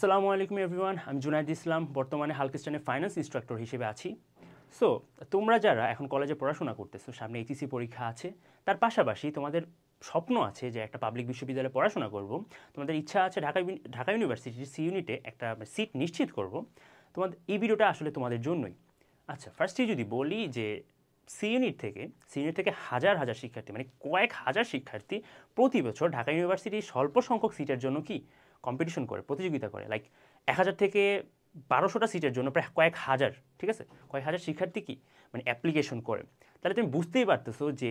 আসসালামু আলাইকুম এভরিওয়ান, আমি জুনায়েদ ইসলাম, বর্তমানে হালকিস্টানে ফাইন্যান্স ইনস্ট্রাক্টর হিসেবে আছি। সো তোমরা যারা এখন কলেজে পড়াশোনা করতেছো, সামনে এইচএসসি পরীক্ষা আছে, তার পাশাপাশি তোমাদের স্বপ্ন আছে যে একটা পাবলিক বিশ্ববিদ্যালয়ে পড়াশোনা করব, তোমাদের ইচ্ছা আছে ঢাকা ইউনিভার্সিটির সি ইউনিটে একটা সিট নিশ্চিত করব, তোমাদের এই ভিডিওটা আসলে তোমাদের জন্যই। আচ্ছা, ফার্স্টেই যদি বলি যে সি ইউনিট থেকে হাজার হাজার শিক্ষার্থী, মানে কয়েক হাজার শিক্ষার্থী প্রতি বছর ঢাকা ইউনিভার্সিটির স্বল্প সংখ্যক সিটের জন্য কি কম্পিটিশন করে, প্রতিযোগিতা করে। লাইক 1000 থেকে 1200টা সিটের জন্য প্রায় কয়েক হাজার, ঠিক আছে, কয়েক হাজার শিক্ষার্থী কি মানে অ্যাপ্লিকেশন করে। তাহলে তুমি বুঝতেই পারতেছো যে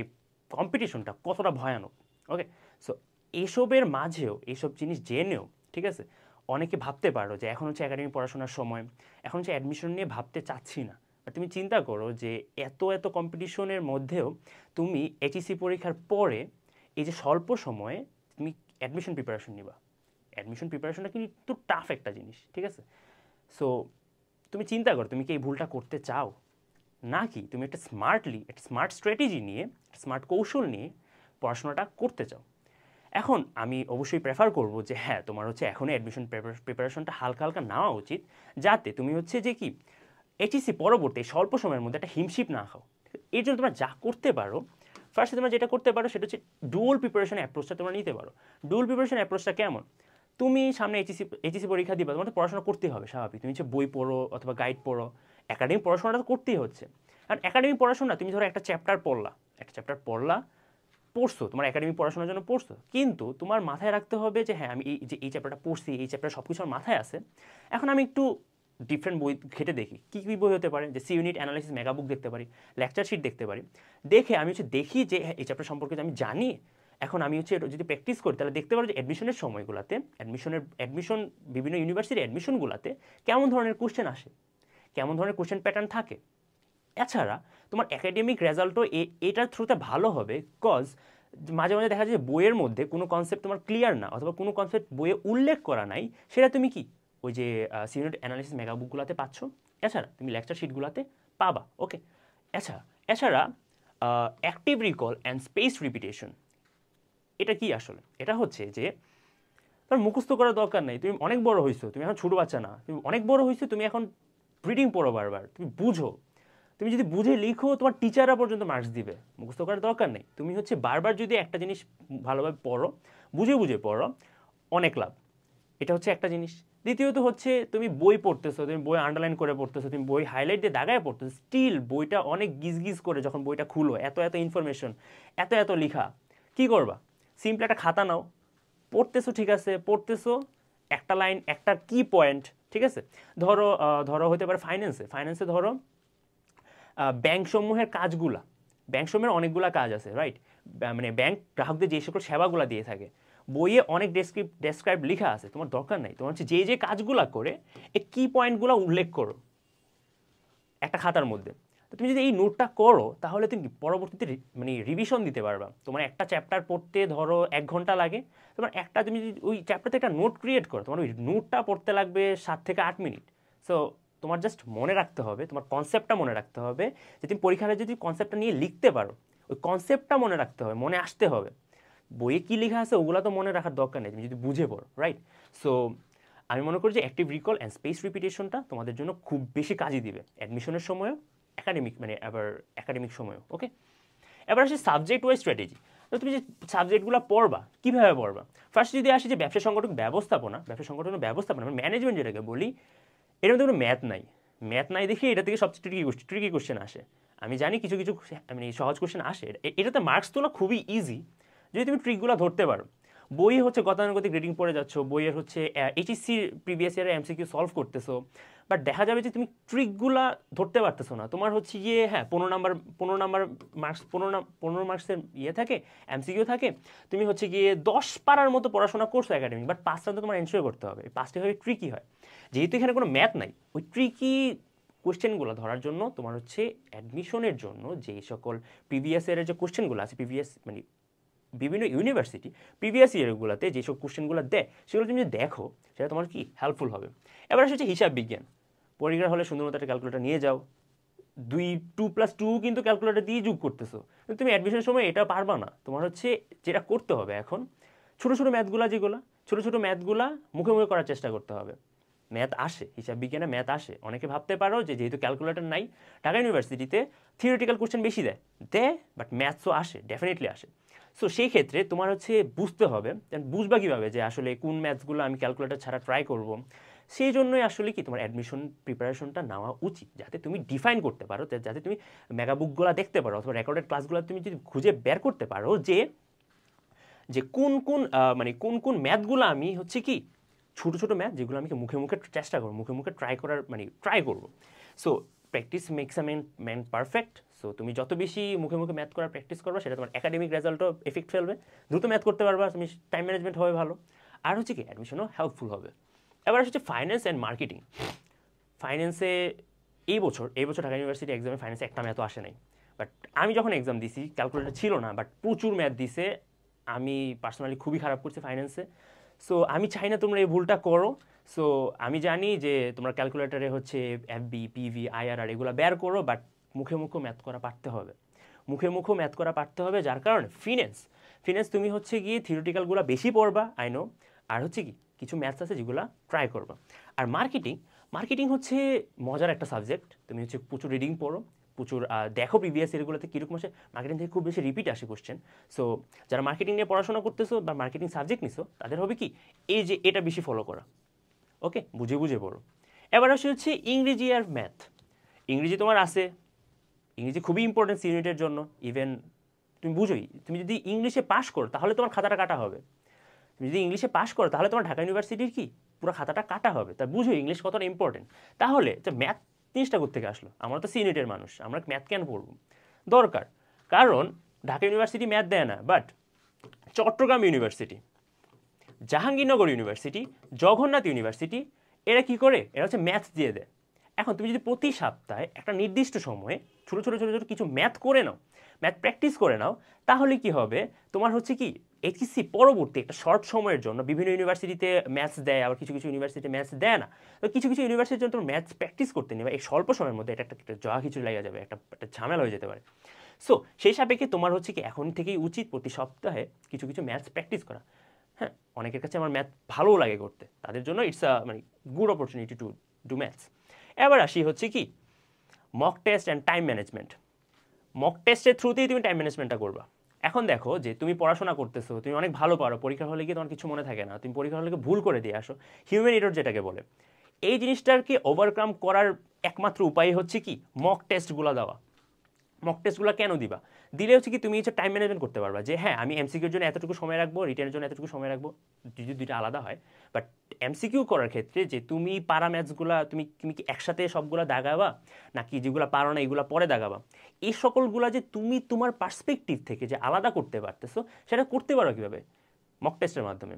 কম্পিটিশনটা কতটা ভয়ানক। ওকে, সো এসবের মাঝেও, এইসব জিনিস জেনেও, ঠিক আছে, অনেকে ভাবতে পারো যে এখন হচ্ছে একাডেমিক পড়াশোনার সময়, এখন হচ্ছে অ্যাডমিশন নিয়ে ভাবতে চাচ্ছি না। বাট তুমি চিন্তা করো যে এত এত কম্পিটিশনের মধ্যেও তুমি এইচএসসি পরীক্ষার পরে এই যে স্বল্প সময়ে তুমি অ্যাডমিশন প্রিপারেশন নিবা। অ্যাডমিশন প্রিপারেশনটা কিন্তু টাফ একটা জিনিস, ঠিক আছে। সো তুমি চিন্তা করো, তুমি কি এই ভুলটা করতে চাও, নাকি তুমি একটা স্মার্ট স্ট্র্যাটেজি নিয়ে, স্মার্ট কৌশল নিয়ে পড়াশোনাটা করতে চাও। এখন আমি অবশ্যই প্রেফার করব যে হ্যাঁ, তোমার হচ্ছে এখনই অ্যাডমিশন প্রিপারেশনটা হালকা হালকা নেওয়া উচিত, যাতে তুমি হচ্ছে যে কি এইচএসসি পরবর্তী স্বল্প সময়ের মধ্যে একটা হিমশিপ না খাও। এর জন্য তোমরা যা করতে পারো, ফার্স্টে তোমরা যেটা করতে পারো সেটা হচ্ছে ডুয়াল প্রিপারেশন অ্যাপ্রোচটা তোমরা নিতে পারো। ডুয়াল প্রিপারেশন অ্যাপ্রোচটা কেমন? তুমি সামনে এইচএসসি পরীক্ষা দিবা, তোমার তো পড়াশোনা করতেই হবে স্বাভাবিক। তুমি হচ্ছে বই পড়ো অথবা গাইড পড়ো, একাডেমিক পড়াশোনাটা তো করতেই হচ্ছে। কারণ একাডেমিক পড়াশোনা, তুমি ধরো একটা চ্যাপ্টার পড়ছো, তোমার একাডেমিক পড়াশোনার জন্য পড়ছো, কিন্তু তোমার মাথায় রাখতে হবে যে হ্যাঁ, আমি এই চ্যাপ্টারটা পড়ছি, এই চ্যাপ্টার সব কিছু আমার মাথায় আছে। এখন আমি একটু ডিফারেন্ট বই ঘেটে দেখি কী কী বই হতে পারে, যে C unit analysis mega book দেখতে পারি, লেকচার শিট দেখতে পারি। দেখে আমি দেখি যে এই চ্যাপ্টার সম্পর্কে আমি জানি। এখন আমি যদি প্র্যাকটিস করি, তাহলে দেখতে পারো যে অ্যাডমিশনের সময়গুলোতে, অ্যাডমিশন বিভিন্ন ইউনিভার্সিটির অ্যাডমিশনগুলোতে কেমন ধরনের কোশ্চেন আসে, কেমন ধরনের কোশ্চেন প্যাটার্ন থাকে। এছাড়া তোমার একাডেমিক রেজাল্টও এটার থ্রুতে ভালো হবে, কজ মাঝে মাঝে দেখা যায় যে বইয়ের মধ্যে কোনো কনসেপ্ট তোমার ক্লিয়ার না, অথবা কোনো কনসেপ্ট বইয়ে উল্লেখ করা নাই, সেটা তুমি কি ওই যে সিনিয়র অ্যানালিসিস মেগা বুকগুলোতে পাচ্ছ। এছাড়া তুমি লেকচার শিটগুলোতে পাবা। ওকে, এছাড়া active recall and space repetition, এটা কি আসলে? এটা হচ্ছে যে তোমার মুখস্থ করার দরকার নেই, তুমি অনেক বড় হয়েছো, তুমি এখন ছোটো বাচ্চা না, তুমি অনেক বড় হয়েছো, তুমি এখন রিডিং পড়ো বারবার, তুমি বুঝো। তুমি যদি বুঝে লিখো, তোমার টিচাররা পর্যন্ত মার্কস দিবে। মুখস্থ করার দরকার নেই, তুমি হচ্ছে বারবার যদি একটা জিনিস ভালোভাবে পড়ো, বুঝে বুঝে পড়ো, অনেক লাভ। এটা হচ্ছে একটা জিনিস। দ্বিতীয়ত হচ্ছে তুমি বই পড়তেছো, তুমি বই আন্ডারলাইন করে পড়তেছো, তুমি বই হাইলাইট দিয়ে দাগায় পড়তেছো, স্টিল বইটা অনেক গিজ করে যখন বইটা খুলো, এত এত ইনফরমেশন, এত এত লেখা, কি করবা? সিম্পল একটা খাতা নাও, পড়তেছো, ঠিক আছে, পড়তেছো একটা লাইন, একটা কি পয়েন্ট, ঠিক আছে। ধরো হতে পারে ফাইন্যান্সে ধরো ব্যাংকসমূহের কাজগুলা, ব্যাংকসমূহের অনেকগুলা কাজ আছে, রাইট? মানে ব্যাংক গ্রাহকদের যে সকল সেবাগুলো দিয়ে থাকে, বইয়ে অনেক ডেসক্রাইব লেখা আছে, তোমার দরকার নাই, তোমার হচ্ছে যে কাজগুলো করে এই কি পয়েন্টগুলো উল্লেখ করো একটা খাতার মধ্যে। তো তুমি যদি এই নোটটা করো, তাহলে তুমি পরবর্তীতে মানে রিভিশন দিতে পারবা। তোমার একটা চ্যাপ্টার পড়তে ধরো 1 ঘন্টা লাগে, তুমি যদি ওই চ্যাপ্টারতে একটা নোট ক্রিয়েট করো, তোমার ওই নোটটা পড়তে লাগবে 7 থেকে 8 মিনিট। সো তোমার জাস্ট মনে রাখতে হবে, তোমার কনসেপ্টটা মনে রাখতে হবে, যে তুমি পরীক্ষায় যদি কনসেপ্টটা নিয়ে লিখতে পারো, ওই কনসেপ্টটা মনে রাখতে হবে, মনে আসতে হবে। বইয়ে কী লেখা আছে ওগুলো তো মনে রাখার দরকার নেই, তুমি যদি বুঝে পড়ো, রাইট? সো আমি মনে করি যে অ্যাক্টিভ রিকল অ্যান্ড স্পেস রিপিটেশনটা তোমাদের জন্য খুব বেশি কাজে দিবে অ্যাডমিশনের সময়ও, একাডেমিক সময়ও। ওকে, এবার আসি সাবজেক্ট ওয়াইজ স্ট্র্যাটেজি। তো তুমি যে সাবজেক্টগুলো পড়বা, কীভাবে পড়বা? ফার্স্ট যদি আসি যে ব্যবসা সংগঠন ব্যবস্থাপনা মানে ম্যানেজমেন্ট যেটাকে বলি, এর মধ্যে কোনো ম্যাথ নাই দেখি এটা থেকে সবচেয়ে ট্রিকি কোশ্চেন আসে। আমি জানি কিছু কিছু মানে সহজ কোশ্চেন আসে, এটাতে মার্কস তোলা খুবই ইজি যদি তুমি ট্রিকগুলো ধরতে পারো। বই হচ্ছে গতানুগতিক রিডিং পড়ে যাচ্ছ, বইয়ের হচ্ছে এইচএসসি প্রিভিয়াস ইয়ারের এমসিকিউ সলভ করতেছো, বাট দেখা যাবে যে তুমি ট্রিকগুলা ধরতে পারতেছো না। তোমার হচ্ছে গিয়ে হ্যাঁ 15 মার্কসের ইয়ে থাকে, এমসিকিউ থাকে, তুমি হচ্ছে গিয়ে 10 পারার মতো পড়াশোনা করছো একাডেমিক, বাট 5টা তো তোমার এনশিওর করতে হবে। এই 5টা হয়ে ট্রিকি হয়, যেহেতু এখানে কোনো ম্যাথ নাই। ওই ট্রিকি কোশ্চেনগুলো ধরার জন্য তোমার হচ্ছে অ্যাডমিশনের জন্য যেই সকল প্রিভিয়াস ইয়ারের যে কোশ্চেনগুলো আছে, মানে বিভিন্ন ইউনিভার্সিটি প্রিভিয়াস ইয়ারগুলোতে যেসব কোশ্চেনগুলো দেয়, সেগুলো তুমি যদি দেখো, সেটা তোমার কি হেল্পফুল হবে। এবার হচ্ছে হিসাব বিজ্ঞান। পরীক্ষার হলে সুন্দর মতো একটা ক্যালকুলেটর নিয়ে যাও, 2+2 কিন্তু ক্যালকুলেটর দিয়ে যোগ করতেছো, কিন্তু তুমি অ্যাডমিশনের সময় এটা পারবা না। তোমার হচ্ছে যেটা করতে হবে এখন, ছোটো ছোটো ম্যাথগুলা মুখে মুখে করার চেষ্টা করতে হবে। ম্যাথ আসে, হিসাব বিজ্ঞানে ম্যাথ আসে। অনেকে ভাবতে পারো যে যেহেতু ক্যালকুলেটর নাই, ঢাকা ইউনিভার্সিটিতে থিওরিটিক্যাল কোশ্চেন বেশি দেয়, বাট ম্যাথসও আসে, ডেফিনেটলি আসে। সো সেই ক্ষেত্রে তোমার হচ্ছে বুঝতে হবে, বুঝবা কীভাবে যে আসলে কোন ম্যাথসগুলো আমি ক্যালকুলেটর ছাড়া ট্রাই করব। সেই জন্যই আসলে কি তোমার অ্যাডমিশন প্রিপারেশনটা নেওয়া উচিত, যাতে তুমি ডিফাইন করতে পারো, যাতে তুমি মেগাবুকগুলো দেখতে পারো অথবা রেকর্ডেড ক্লাসগুলো তুমি যদি খুঁজে বের করতে পারো যে যে কোন কোন মানে কোন কোন ম্যাথগুলো আমি হচ্ছে কি ছোটো ছোটো ম্যাথ যেগুলো আমি মুখে মুখে চেষ্টা করবো, মুখে মুখে ট্রাই করার মানে ট্রাই করবো। So practice makes a man perfect. So তুমি যত বেশি মুখে মুখে ম্যাথ করার প্র্যাকটিস করবে, সেটা তোমার একাডেমিক রেজাল্টও এফেক্ট ফেলবে, দ্রুত ম্যাথ করতে পারবা, তুমি টাইম ম্যানেজমেন্ট হবে ভালো, আর হচ্ছে কি অ্যাডমিশনও হেল্পফুল হবে। এবার হচ্ছে ফাইন্যান্স অ্যান্ড মার্কেটিং। ফাইন্যান্সে এই বছর ঢাকা ইউনিভার্সিটি এক্সামে ফাইন্যান্সে একটা ম্যাথও আসে নাই। বাট আমি যখন এক্সাম দিছি ক্যালকুলেটর ছিল না, বাট প্রচুর ম্যাথ দিছে। আমি পার্সোনালি খুবই খারাপ করছি ফাইন্যান্সে। সো আমি চাই না তোমরা এই ভুলটা করো। সো আমি জানি যে তোমরা ক্যালকুলেটারে হচ্ছে এফবি, পিভি, আইআরআর এগুলো বের করো, বাট মুখে মুখে ম্যাথ করা পারতে হবে, মুখে মুখে ম্যাথ করা পারতে হবে। যার কারণে ফিনান্স তুমি হচ্ছে গিয়ে থিওরিটিক্যালগুলো বেশি পড়বা, আই নো, আর হচ্ছে কি কিছু ম্যাথস আছে যেগুলো ট্রাই করবা। আর মার্কেটিং হচ্ছে মজার একটা সাবজেক্ট। তুমি হচ্ছে প্রচুর রিডিং পড়ো, প্রচুর দেখো প্রিভিয়াস ইয়ারগুলোতে কীরকম আসে, মার্কেটিং থেকে খুব বেশি রিপিট আসে কোশ্চেন। সো যারা মার্কেটিং নিয়ে পড়াশোনা করতেছো বা মার্কেটিং সাবজেক্ট নিছো, তাদের হবে কি এই যে এটা বেশি ফলো করা, ওকে, বুঝে বুঝে পড়ো। এবার আসে হচ্ছে ইংরেজি আর ম্যাথ। ইংরেজি তোমার আছে, ইংরেজি খুবই ইম্পর্টেন্ট ইউনিটের জন্য। ইভেন তুমি বুঝোই, তুমি যদি ইংলিশে পাস করো তাহলে তোমার খাতাটা কাটা হবে। তুমি যদি ইংলিশে পাস করো তাহলে তোমার ঢাকা ইউনিভার্সিটির কি পুরো খাতাটা কাটা হবে। তা বুঝো ইংলিশ কতটা ইম্পর্টেন্ট। তাহলে ম্যাথ জিনিসটা কোত্থেকে আসলো? আমরা তো সিউনিটের মানুষ, আমরা ম্যাথ কেন পড়বো? দরকার, কারণ ঢাকা ইউনিভার্সিটি ম্যাথ দেয় না, but Chittagong university, Jahangirnagar university, Jagannath university, এরা কি করে? এরা হচ্ছে ম্যাথ দিয়ে দেয়। এখন তুমি যদি প্রতি সপ্তাহে একটা নির্দিষ্ট সময়ে ছোটো ছোটো ছোটো ছোটো কিছু ম্যাথ করে নাও, ম্যাথ প্র্যাকটিস করে নাও, তাহলে কি হবে তোমার হচ্ছে কি এইচএসসি পরবর্তী একটা শর্ট সময়ের জন্য বিভিন্ন ইউনিভার্সিটিতে ম্যাথস দেয়, আবার কিছু কিছু ইউনিভার্সিটিতে ম্যাথস দেয় না। তো কিছু কিছু ইউনিভার্সিটির জন্য তোমার ম্যাথস প্র্যাকটিস করতে নেবে এই স্বল্প সময়ের মধ্যে, এটা একটা জয়া কিছু লেগে যাবে, একটা ঝামেলা হয়ে যেতে পারে। সো সেই সাপেক্ষে তোমার হচ্ছে কি এখন থেকেই উচিত প্রতি সপ্তাহে কিছু কিছু ম্যাথস প্র্যাকটিস করা। হ্যাঁ, অনেকের কাছে আমার ম্যাথ ভালো লাগে করতে, তাদের জন্য ইটস আ মানে good opportunity to do maths. এবার আসি হচ্ছে কি mock test and time management. Mock টেস্টের থ্রুতেই তুমি টাইম ম্যানেজমেন্টটা করবা। এখন দেখো যে তুমি পড়াশোনা করতেছো, তুমি অনেক ভালো পারো, পরীক্ষার হলে গিয়ে তোমার কিছু মনে থাকে না, তুমি পরীক্ষার হলে ভুল করে দিয়ে আসো, হিউম্যান এরর যেটাকে বলে। এই জিনিসটাকে ওভারকাম করার একমাত্র উপায় হচ্ছে কি মক টেস্টগুলো দেওয়া। মক টেস্টগুলো কেন দিবা? দিলে হচ্ছে কি তুমি হচ্ছে টাইম ম্যানেজমেন্ট করতে পারবা, যে হ্যাঁ আমি এমসিকিউর জন্য এতটুকু সময় রাখবো, রিটেনের জন্য এতটুকু সময় রাখবো, যদি দুইটা আলাদা হয়। বাট এমসিকিউ করার ক্ষেত্রে যে তুমি পারা ম্যাথসগুলো তুমি তুমি কি একসাথে সবগুলো দাগাবা, নাকি যেগুলো পারো না এগুলো পরে দাগাবা, এই সকলগুলো যে তুমি তোমার পার্সপেক্টিভ থেকে যে আলাদা করতে পারতেছো, সেটা করতে পারো কীভাবে? মক টেস্টের মাধ্যমে।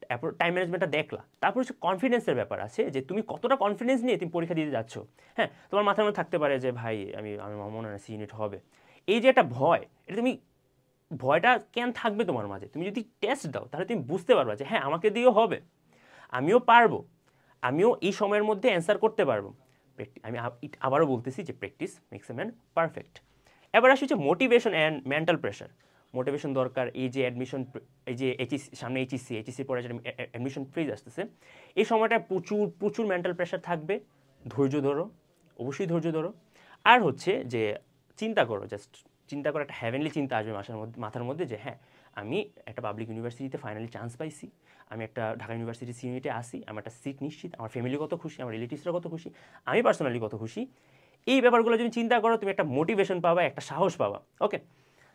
তারপর টাইম ম্যানেজমেন্টটা দেখলা, তারপর হচ্ছে কনফিডেন্সের ব্যাপার আছে, যে তুমি কতটা কনফিডেন্স নিয়ে তুমি পরীক্ষা দিতে যাচ্ছ। হ্যাঁ, তোমার মাথার মধ্যে থাকতে পারে যে ভাই আমি মনে হয় সি ইউনিট হবে, এই যে একটা ভয়, এটা তুমি ভয়টা কেন থাকবে তোমার মাঝে? তুমি যদি টেস্ট দাও তাহলে তুমি বুঝতে পারবা যে হ্যাঁ আমাকে দিয়েও হবে, আমিও পারবো, আমিও এই সময়ের মধ্যে অ্যান্সার করতে পারবো। আমি আবারও বলতেছি যে practice makes a man perfect. এবার আসি হচ্ছে motivation and mental pressure. Motivation দরকার, এই যে অ্যাডমিশন, এই যে সামনে এইচএসসি পরে যে অ্যাডমিশন ফ্রিজ আসতেছে, এই সময়টা প্রচুর প্রচুর মেন্টাল প্রেশার থাকবে। ধৈর্য ধরো, অবশ্যই ধৈর্য ধরো। আর হচ্ছে যে চিন্তা করো, জাস্ট চিন্তা করো, একটা হ্যাভেনলি চিন্তা আসবে মাথার মধ্যে যে হ্যাঁ আমি একটা পাবলিক ইউনিভার্সিটিতে ফাইনালি চান্স পাইছি, আমি একটা ঢাকা ইউনিভার্সিটি ইউনিটে আসি, আমার একটা সিট নিশ্চিত, আমার ফ্যামিলি কত খুশি, আমার রিলেটিভসরা কত খুশি, আমি পার্সোনালি কত খুশি। এই ব্যাপারগুলো যদি চিন্তা করো, তুমি একটা মোটিভেশন পাবা, একটা সাহস পাবা। ওকে,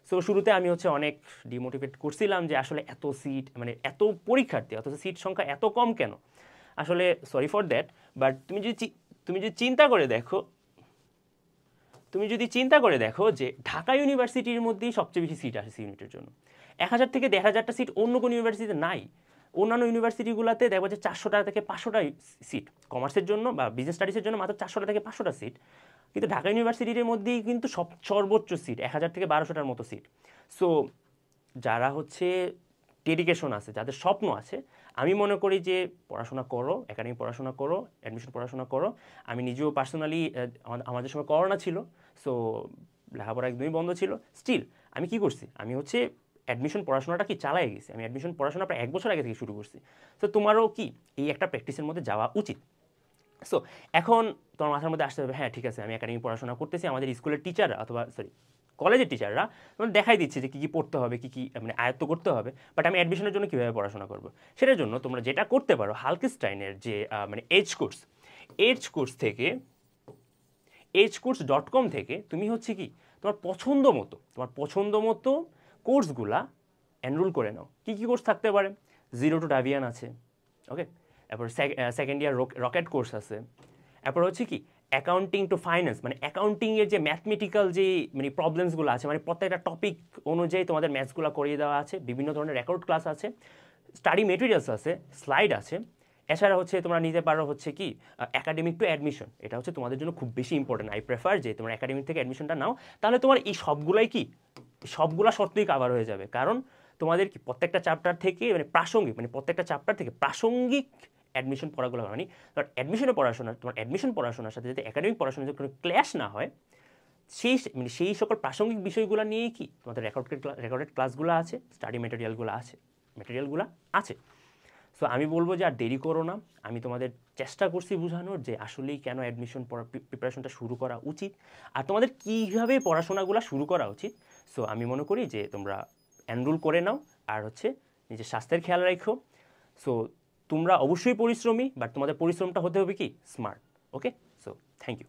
সো শুরুতে আমি হচ্ছে অনেক ডিমোটিভেট করছিলাম যে আসলে এত সিট, মানে এত পরীক্ষার্থী অথচ সিট সংখ্যা এত কম কেন। আসলে সরি ফর দ্যাট, বাট তুমি যদি চিন্তা করে দেখো যে ঢাকা ইউনিভার্সিটির মধ্যেই সবচেয়ে বেশি সিট আসে ইউনিটের জন্য। 1000 থেকে 1500টা সিট অন্য কোনো ইউনিভার্সিটিতে নাই। অন্যান্য ইউনিভার্সিটিগুলোতে দেখবো যে 400টা থেকে 500টা সিট কমার্সের জন্য বা বিজনেস স্টাডিজের জন্য, মাত্র 400টা থেকে 500টা সিট। কিন্তু ঢাকা ইউনিভার্সিটির মধ্যেই কিন্তু সর্বোচ্চ সিট 1000 থেকে 1200টার মতো সিট। সো যারা হচ্ছে ডেডিকেশন আছে, যাদের স্বপ্ন আছে, আমি মনে করি যে পড়াশোনা করো, একাডেমিক পড়াশোনা করো, অ্যাডমিশন পড়াশোনা করো। আমি নিজেও পার্সোনালি, আমাদের সময় করোনা ছিল, সো লেখাপড়া একদমই বন্ধ ছিল। স্টিল আমি কি করছি, আমি হচ্ছে অ্যাডমিশন পড়াশোনাটা কি চালাই গেছি। আমি অ্যাডমিশন পড়াশোনা প্রায় 1 বছর আগে থেকে শুরু করছি। তো তোমারও কি এই একটা প্র্যাকটিসের মধ্যে যাওয়া উচিত। সো এখন তোমার মাথার মধ্যে আসতে হবে হ্যাঁ ঠিক আছে আমি একাডেমিক পড়াশোনা করতেছি, আমাদের স্কুলের টিচাররা অথবা সরি কলেজের টিচাররা তোমার দেখাই দিচ্ছে যে কী কী পড়তে হবে কী কী মানে আয়ত্ত করতে হবে, বাট আমি অ্যাডমিশনের জন্য কীভাবে পড়াশোনা করবো? সেটার জন্য তোমরা যেটা করতে পারো, হালকেস্টাইনের যে মানে edgecourse.com থেকে তুমি হচ্ছে কি তোমার পছন্দ মতো কোর্সগুলা এনরোল করে নাও। কী কী কোর্স থাকতে পারে? জিরো টু ডাভিয়ান আছে, ওকে, তারপর সেকেন্ড ইয়ার রকেট কোর্স আছে, তারপর হচ্ছে কি অ্যাকাউন্টিং টু ফাইন্যান্স, মানে অ্যাকাউন্টিংয়ের যে ম্যাথমেটিক্যাল যে মানে প্রবলেমসগুলো আছে, মানে প্রত্যেকটা টপিক অনুযায়ী তোমাদের ম্যাথসগুলো করিয়ে দেওয়া আছে, বিভিন্ন ধরনের রেকর্ড ক্লাস আছে, স্টাডি মেটেরিয়ালস আছে, স্লাইড আছে। এছাড়া হচ্ছে তোমরা নিতে পারো হচ্ছে কি একাডেমিক টু অ্যাডমিশন, এটা হচ্ছে তোমাদের জন্য খুব বেশি ইম্পর্টেন্ট। আই প্রেফার যে তোমরা একাডেমিক থেকে অ্যাডমিশনটা নাও, তাহলে তোমার এই সবগুলাই কি সবগুলা শর্তই কাভার হয়ে যাবে। কারণ তোমাদের কি প্রত্যেকটা চ্যাপ্টার থেকে মানে প্রত্যেকটা চ্যাপ্টার থেকে প্রাসঙ্গিক অ্যাডমিশন পড়াগুলো মানে তোমার অ্যাডমিশন পড়াশোনার সাথে যদি একাডেমিক পড়াশোনার যদি কোনো ক্ল্যাশ না হয়, সেই সকল প্রাসঙ্গিক বিষয়গুলো নিয়েই কি তোমাদের রেকর্ডেড ক্লাসগুলো আছে, স্টাডি মেটেরিয়ালগুলো আছে। সো আমি বলবো যে আর দেরি করো না, আমি তোমাদের চেষ্টা করছি বোঝানোর যে আসলেই কেন অ্যাডমিশন প্রিপারেশনটা শুরু করা উচিত আর তোমাদের কীভাবে পড়াশোনাগুলো শুরু করা উচিত। সো আমি মনে করি যে তোমরা এনরোল করে নাও আর হচ্ছে নিজের স্বাস্থ্যের খেয়াল রাখো। সো তোমরা অবশ্যই পরিশ্রমী, বাট তোমাদের পরিশ্রমটা হতে হবে কি smart. Okay, so thank you.